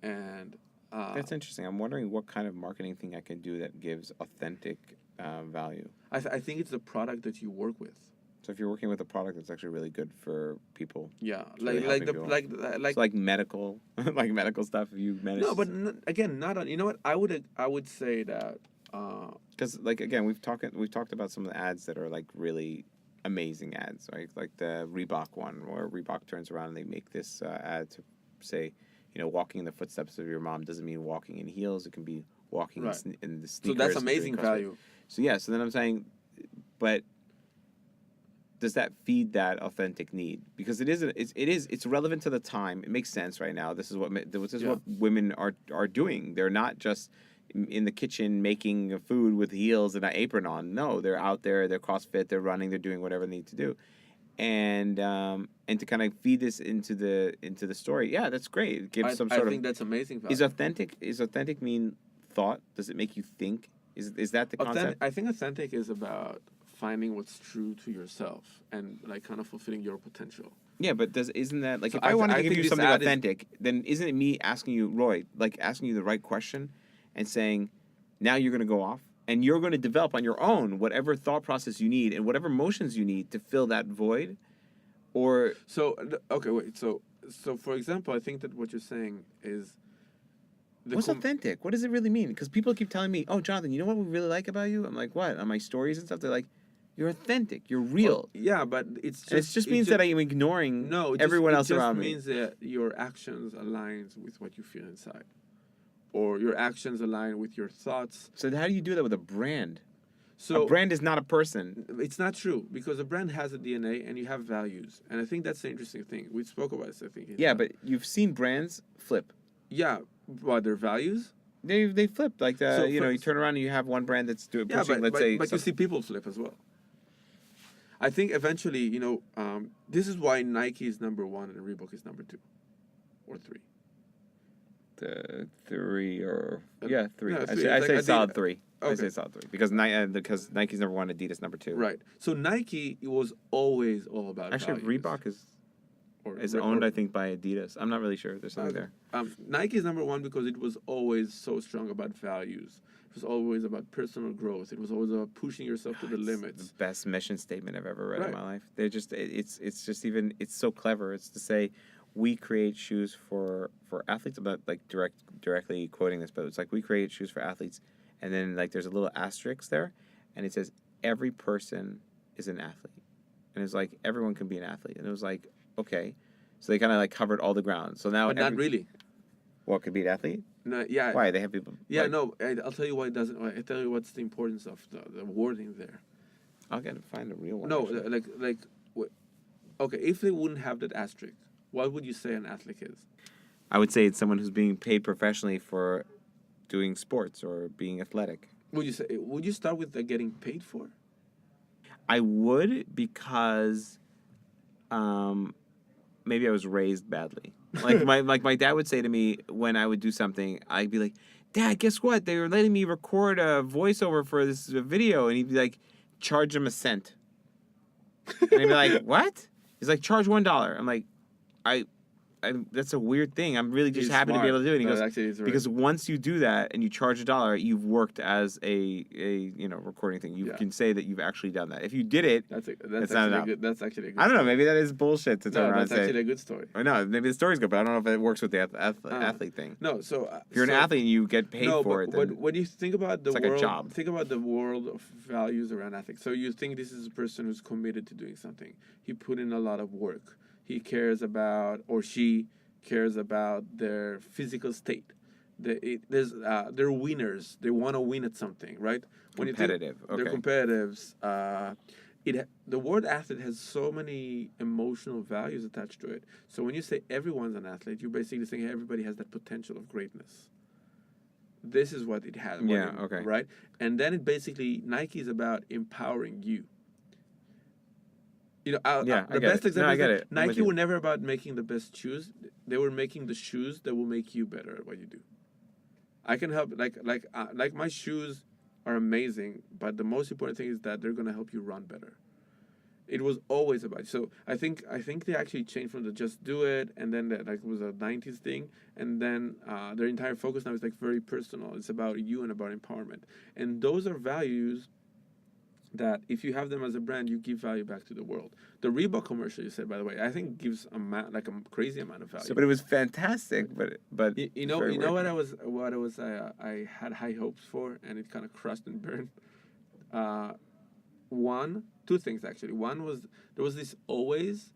And that's interesting. I'm wondering what kind of marketing thing I can do that gives authentic value. I think it's the product that you work with. So if you're working with a product that's actually really good for people, yeah, it's like medical, like medical stuff. If you manage. No, but again, not on. You know what? I would say that because like again, we've talked about some of the ads that are like really amazing ads, right? Like the Reebok one, where Reebok turns around and they make this ad to say, walking in the footsteps of your mom doesn't mean walking in heels. It can be walking in the sneakers. So that's amazing value. So yeah. So then I'm saying, but does that feed that authentic need? Because it's relevant to the time. It makes sense right now. This is what women are doing. They're not just in the kitchen making food with heels and an apron on. No, they're out there. They're CrossFit. They're running. They're doing whatever they need to do. And to kind of feed this into the story, yeah, that's great. It gives some sort of. I think that's amazing value. Is authentic mean thought? Does it make you think? Is that the concept? I think authentic is about finding what's true to yourself and like kind of fulfilling your potential. Yeah, but isn't that like if I wanted to give you something authentic, then isn't it me asking you, Roy, like asking you the right question and saying, now you're going to go off and you're going to develop on your own whatever thought process you need and whatever emotions you need to fill that void? Or so for example, I think that what you're saying is what's authentic? What does it really mean? Because people keep telling me, "Oh, Jonathan, you know what we really like about you?" I'm like, "What?" On my stories and stuff, they're like, You're authentic. You're real. Yeah, but it's And just it just means that I am ignoring everyone else around me. It just means that your actions align with what you feel inside, or your actions align with your thoughts. So how do you do that with a brand? So a brand is not a person. it's not true, because a brand has a DNA and you have values, and I think that's the interesting thing. We spoke about this, I think. Yeah, but you've seen brands flip. Yeah, what, their values? They flip like So you turn around and you have one brand that's doing pushing, let's say, but you see people flip as well. I think eventually, this is why Nike is number 1 and Reebok is number 2 or 3. Three. Yeah, I three. say solid 3. Okay. I say solid 3 because Nike's number 1, Adidas number 2. Right. So Nike, it was always all about Actually, values. Reebok is owned, I think, by Adidas. I'm not really sure. There's something there. Nike is number 1 because it was always so strong about values. It was always about personal growth. It was always about pushing yourself to the limits. The best mission statement I've ever read in Right. my life. It's so clever. It's to say, we create shoes for athletes. I'm not like directly quoting this, but it's like we create shoes for athletes, and then like there's a little asterisk there, and it says every person is an athlete, and it's like everyone can be an athlete, and it was like, okay, so they kind of like covered all the ground. So now, But not really. What could be an athlete? No, yeah. Why they have people? Yeah, like, no. I'll tell you why it doesn't. I'll tell you what's the importance of the wording there. I'll get to find a real one. No, actually. okay. If they wouldn't have that asterisk, what would you say an athlete is? I would say it's someone who's being paid professionally for doing sports or being athletic. Would you start with getting paid for? I would, because maybe I was raised badly. Like my dad would say to me when I would do something, I'd be like, "Dad, guess what? They were letting me record a voiceover for this video," and he'd be like, "Charge him a cent." And he'd be like, "What?" He's like, "Charge $1." I'm like, I that's a weird thing. I'm really just He's happy to be smart. able to do it. And he No, goes, actually, he's right. because once you do that and you charge $1, you've worked as a recording thing. You Yeah. can say that you've actually done that. If you did it, That's not actually enough. a good. That's actually a good. I don't know. story. Maybe that is bullshit to turn No, around that's and say. actually a good story. Or no, maybe the story's good, but I don't know if it works with the athlete thing. No, so If you're an athlete and you get paid for it, then when you think about the it's like a world, job. think about the world of values around athletes. So you think this is a person who's committed to doing something. He put in a lot of work. He cares about, or she cares about, their physical state. They're winners. They want to win at something, right? Competitive. They're Okay. competitives. The word athlete has so many emotional values attached to it. So when you say everyone's an athlete, you're basically saying everybody has that potential of greatness. This is what it has. Yeah, okay. Right? And then Nike is about empowering you. I The get best it. example No, I is get that it. I'm with Nike you. were never about making the best shoes. They were making the shoes that will make you better at what you do. I can help, like my shoes are amazing, but the most important thing is that they're gonna help you run better. It was always about. So I think they actually changed from the just do it, and then that like was a '90s thing, and then their entire focus now is like very personal. It's about you and about empowerment, and those are values that if you have them as a brand, you give value back to the world. The Reebok commercial you said, by the way, I think gives a crazy amount of value. So, but it was fantastic. But You know what I had high hopes for, and it kind of crushed and burned. Two things actually. One was there was this Always,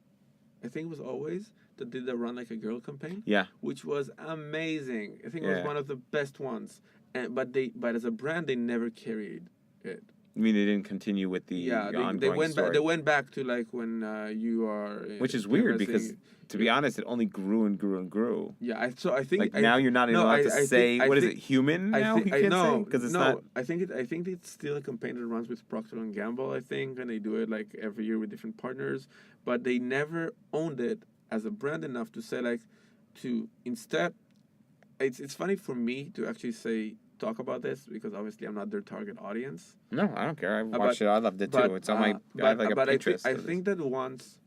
I think it was Always, that did the Run Like a Girl campaign. Yeah. Which was amazing. I think it was Yeah. one of the best ones. But as a brand they never carried it. I mean, they didn't continue with the ongoing they went story. back. They went back to like when you are. Which is weird because, to be honest, it only grew and grew and grew. Yeah, I think Like now you're not even allowed to say what is it, human now? You can't say because it's not. I think it's still a campaign that runs with Procter and Gamble, I think, and they do it like every year with different partners. But they never owned it as a brand enough to say instead. It's funny for me to actually talk about this because obviously I'm not their target audience. No, I don't care. I watched it. I loved it too. It's on my. I have like a Pinterest. I think that once.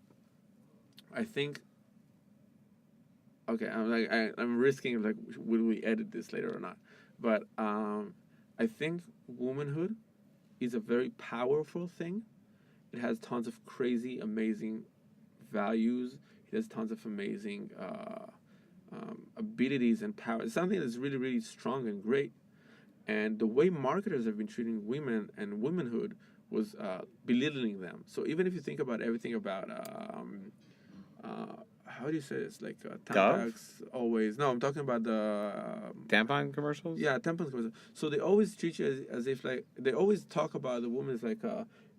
Okay, I'm risking will we edit this later or not? But I think womanhood is a very powerful thing. It has tons of crazy, amazing values. It has tons of amazing abilities and power. It's something that's really, really strong and great. And the way marketers have been treating women and womanhood belittling them. So even if you think about everything about how do you say this? Like Tampax always. No, I'm talking about the Tampon commercials? yeah, tampons commercials. So they always treat you as if like they always talk about the woman as like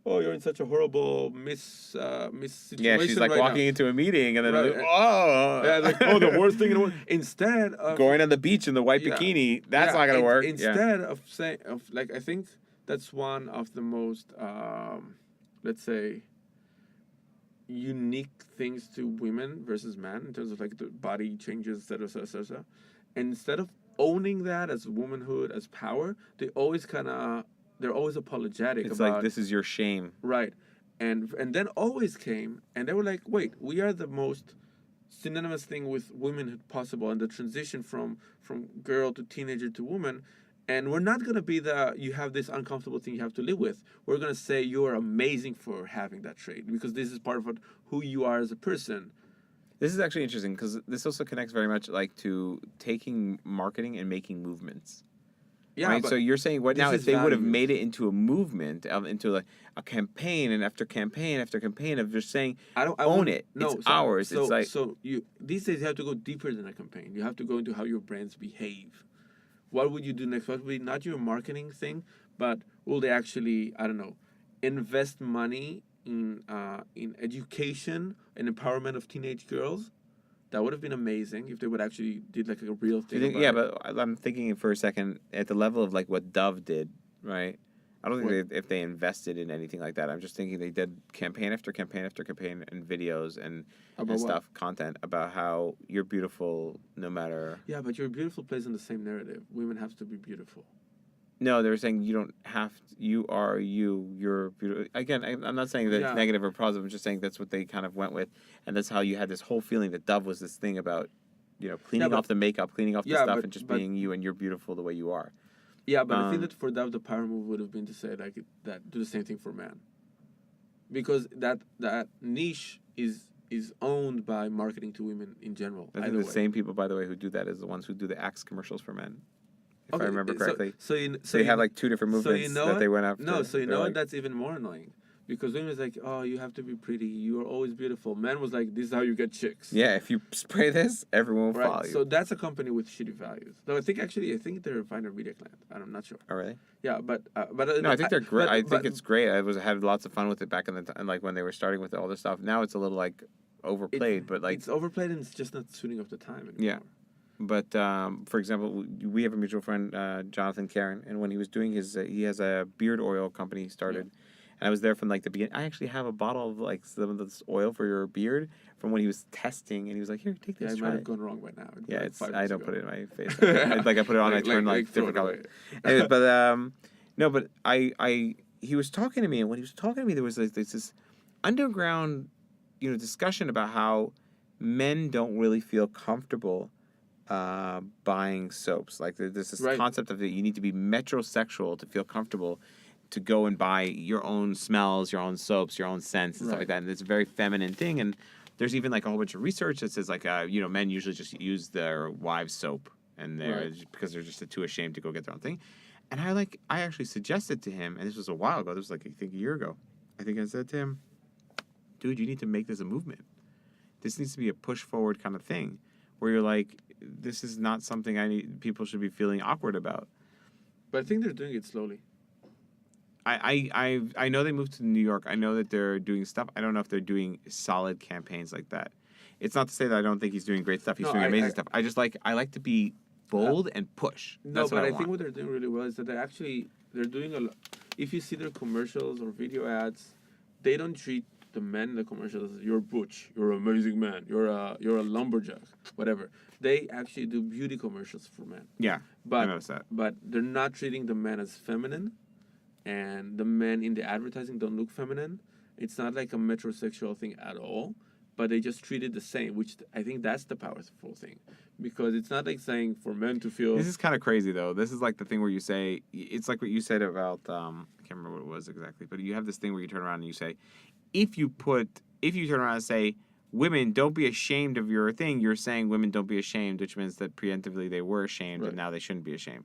oh, you're in such a horrible miss situation. Yeah, she's like right walking now. into a meeting and then Right. oh, Yeah, like oh, the worst thing in the world. Instead of going on the beach in the white Yeah. bikini, that's Yeah, not gonna work. Instead of saying of like I think that's one of the most let's say unique things to women versus men in terms of like the body changes, etc., etc., etc. And instead of owning that as womanhood, as power, they're always apologetic It's about like this is your shame. right, and then always came and they were like, wait, we are the most synonymous thing with womanhood possible, and the transition from girl to teenager to woman. And we're not gonna be you have this uncomfortable thing you have to live with. We're gonna say you are amazing for having that trait because this is part of who you are as a person. This is actually interesting because this also connects very much like to taking marketing and making movements. Yeah, right? but So you're saying what now this if is they would have values. made it into a movement, into like a campaign and after campaign after campaign of just saying I own won't- it. No, it's ours. So, it's like so you these days you have to go deeper than a campaign. You have to go into how your brands behave. What would you do next? What would be not your marketing thing, but will they actually, I don't know, invest money in education and empowerment of teenage girls? That would have been amazing if they would actually did like a real do you thing. think, about yeah, it. but I'm thinking for a second at the level of like what Dove did, right? I don't think if they invested in anything like that. I'm just thinking they did campaign after campaign after campaign and videos and stuff, content about how you're beautiful no matter. Yeah, but you're beautiful plays in the same narrative. Women have to be beautiful. No, they were saying you don't have to, you are you. You're beautiful. Again, I'm not saying that it's Yeah. negative or positive. I'm just saying that's what they kind of went with. And that's how you had this whole feeling that Dove was this thing about, cleaning off the makeup, cleaning off the stuff, and just being you and you're beautiful the way you are. Yeah, but I think that for Dove, the power move would have been to say like that do the same thing for men. Because that niche is owned by marketing to women in general. I think the same people, by the way, who do that is the ones who do the Axe commercials for men. If I remember correctly. So they have like two different movements that they went after. No, so you know like, that's even more annoying. Because women was like, oh, you have to be pretty. You are always beautiful. Men was like, this is how you get chicks. Yeah, if you spray this, everyone will follow you. So that's a company with shitty values. Though I think they're Viner Media Client. I'm not sure. Oh really? Yeah, but no, I think they're great. I think it's great. I had lots of fun with it back in the time, like when they were starting with all this stuff. Now it's a little like overplayed, but like it's overplayed and it's just not suiting of the time anymore. Yeah. But for example, we have a mutual friend, Jonathan Karen, and when he was doing he has a beard oil company he started. Yeah. And I was there from like the beginning. I actually have a bottle of like some of this oil for your beard from when he was testing, and he was like, "Here, take this." Yeah, I might have gone wrong by now. Yeah, I don't put it in my face. I put it on. I turn like different color. Anyways, but he was talking to me, and when he was talking to me, there was like this underground, discussion about how men don't really feel comfortable buying soaps. Like there's this concept of that you need to be metrosexual to feel comfortable to go and buy your own smells, your own soaps, your own scents, and stuff like that. And it's a very feminine thing. And there's even like a whole bunch of research that says like, men usually just use their wives' soap and because they're just too ashamed to go get their own thing. And I actually suggested to him, and this was a while ago, this was like I think a year ago. I think I said to him, dude, you need to make this a movement. This needs to be a push forward kind of thing where you're like, this is not something people should be feeling awkward about. But I think they're doing it slowly. I know they moved to New York. I know that they're doing stuff. I don't know if they're doing solid campaigns like that. It's not to say that I don't think he's doing great stuff. He's doing amazing stuff. I like to be bold and push. That's I think what they're doing really well is that they're doing a lot. If you see their commercials or video ads, they don't treat the men in the commercials as you're butch, you're an amazing man, you're a lumberjack, whatever. They actually do beauty commercials for men. Yeah, I noticed that. But they're not treating the men as feminine. And the men in the advertising don't look feminine. It's not like a metrosexual thing at all, but they just treat it the same, which I think that's the powerful thing. Because it's not like saying for men to feel... This is kind of crazy, though. This is like the thing where you say... It's like what you said about... I can't remember what it was exactly, but you have this thing where you turn around and you say, if you turn around and say, women, don't be ashamed of your thing, you're saying women don't be ashamed, which means that preemptively they were ashamed and now they shouldn't be ashamed.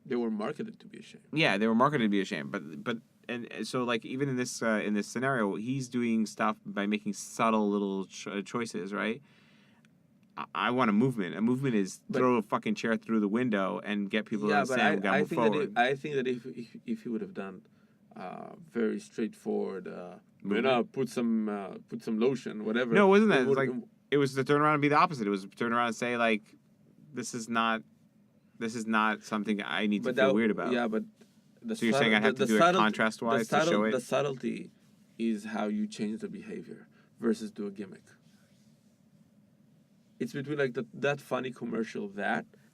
They were marketed to be a shame. Yeah, they were marketed to be a shame, but and so like even in this scenario, he's doing stuff by making subtle little choices, right? I want a movement. A movement is throw a fucking chair through the window and get people to understand we gotta move forward. I think that if he would have done very straightforward, put some lotion, whatever. No, it wasn't that. It was like it was to turn around and be the opposite. It was to turn around and say like, this is not something I need to feel weird about. Yeah, but so you're saying I have to do it contrast-wise to show it? The subtlety is how you change the behavior versus do a gimmick. It's between like that funny commercial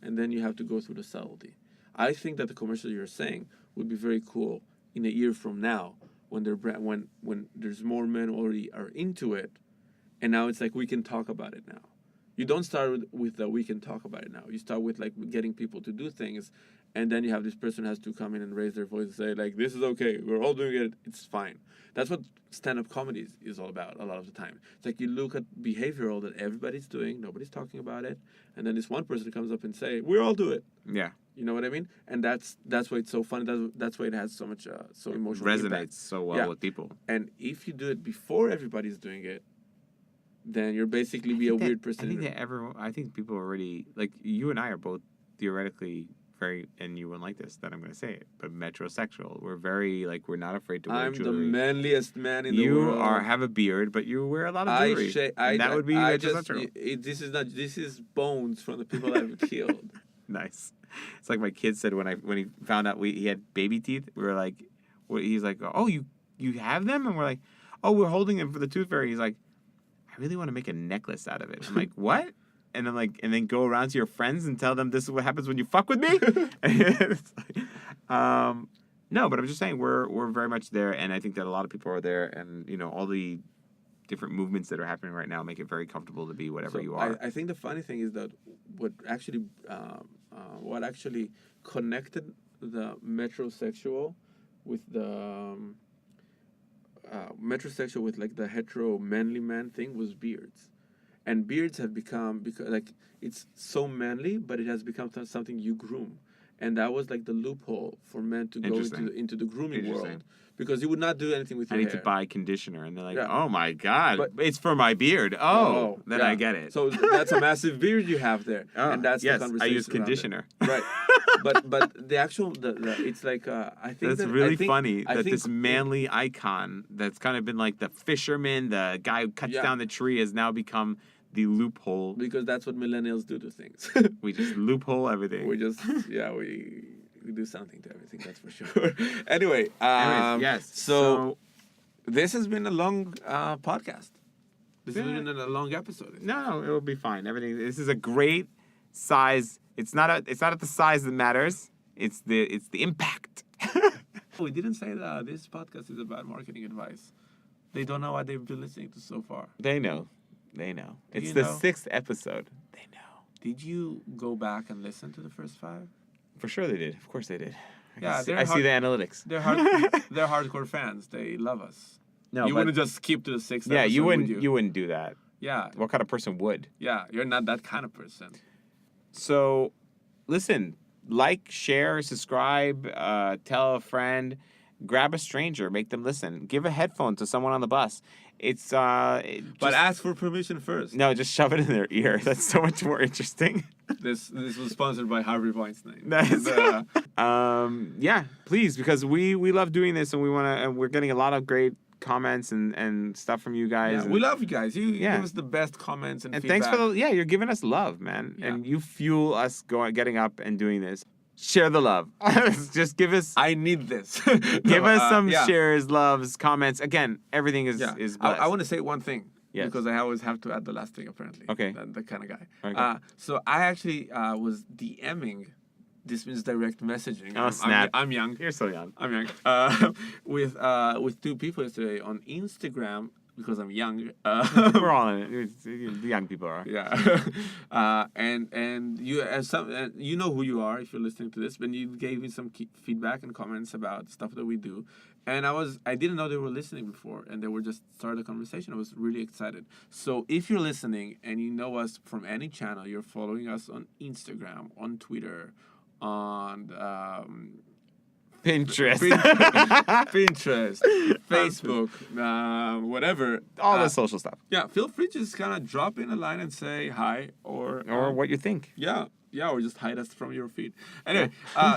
and then you have to go through the subtlety. I think that the commercial you're saying would be very cool in a year from now when when there's more men already are into it, and now it's like we can talk about it now. You don't start with the we can talk about it now. You start with like getting people to do things, and then you have this person has to come in and raise their voice and say like, this is okay, we're all doing it, it's fine. That's what stand-up comedy is all about a lot of the time. It's like you look at behavioral that everybody's doing, nobody's talking about it, and then this one person comes up and say, we all do it. Yeah. You know what I mean? And that's why it's so funny. That's why it has so much so emotional resonates impact. So well with people. And if you do it before everybody's doing it, then you're basically weird person. I think people already like you and I are both theoretically very, and you wouldn't like this that I'm going to say it, but metrosexual. We're very like we're not afraid to wear jewelry. I'm the manliest man in the world. You have a beard, but you wear a lot of jewelry. That would be metrosexual. This is bones from the people I've killed. Nice. It's like my kid said when he found out he had baby teeth. We were like, he's like, oh, you have them, and we're like, oh, we're holding them for the tooth fairy. He's like, I really want to make a necklace out of it. I'm like, what? And I'm like, and then go around to your friends and tell them this is what happens when you fuck with me. No, but I'm just saying we're very much there, and I think that a lot of people are there, and all the different movements that are happening right now make it very comfortable to be whatever you are. I think the funny thing is that what actually connected the metrosexual with the metrosexual with like the hetero manly man thing was beards. And beards have become, because like it's so manly, but it has become something you groom, and that was like the loophole for men to go into the grooming world, because you would not do anything with your hair. I need to buy conditioner, and they're like, oh my god, but it's for my beard. Oh, then I get it. So that's a massive beard you have there, and that's the conversation. I use conditioner. Right, but the actual it's like I think that's really funny that this manly icon that's kind of been like the fisherman, the guy who cuts down the tree, has now become the loophole, because that's what millennials do to things. We just loophole everything. We just we do something to everything, that's for sure. Anyway, yes. So this has been a long podcast. This has been a long episode. No, it will be fine. Everything. This is a great size. It's not at the size that matters. It's the impact. We didn't say that this podcast is about marketing advice. They don't know what they've been listening to so far. They know. It's the 6th episode. They know. Did you go back and listen to the first 5? For sure they did. Of course they did. I see the analytics. They're hardcore fans. They love us. No, you wouldn't just skip to the 6th episode. Yeah, you wouldn't do that. Yeah. What kind of person would? Yeah, you're not that kind of person. So, listen, like, share, subscribe, tell a friend, grab a stranger, make them listen. Give a headphone to someone on the bus. It's but ask for permission first. No, just shove it in their ear. That's so much more interesting. This was sponsored by Harvey Weinstein. Yeah, please, because we love doing this, and we're getting a lot of great comments and stuff from you guys. Yeah, we love you guys. You give us the best comments and feedback. Thanks you're giving us love, man. Yeah. And you fuel us getting up and doing this. Share the love. Just give us. I need this. Give us some shares, loves, comments. Again, everything is blessed. I want to say one thing. Yes. Because I always have to add the last thing, apparently. Okay. The kind of guy. Okay. So I actually was DMing. This means direct messaging. Oh, snap. I'm young. You're so young. I'm young. With 2 people yesterday on Instagram, because I'm young. We're all in it. The young people are. Yeah. And you know who you are if you're listening to this, but you gave me some feedback and comments about stuff that we do. And I didn't know they were listening before, and they were just started a conversation. I was really excited. So if you're listening and you know us from any channel, you're following us on Instagram, on Twitter, on Pinterest. Pinterest, Facebook, whatever. All the social stuff. Yeah, feel free to just kind of drop in a line and say hi or What you think. Yeah, or just hide us from your feed. Anyway,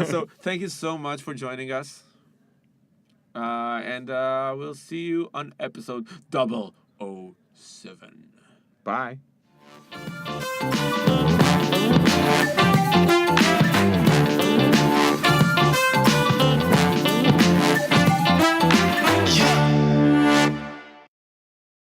so thank you so much for joining us. And we'll see you on episode 007. Bye.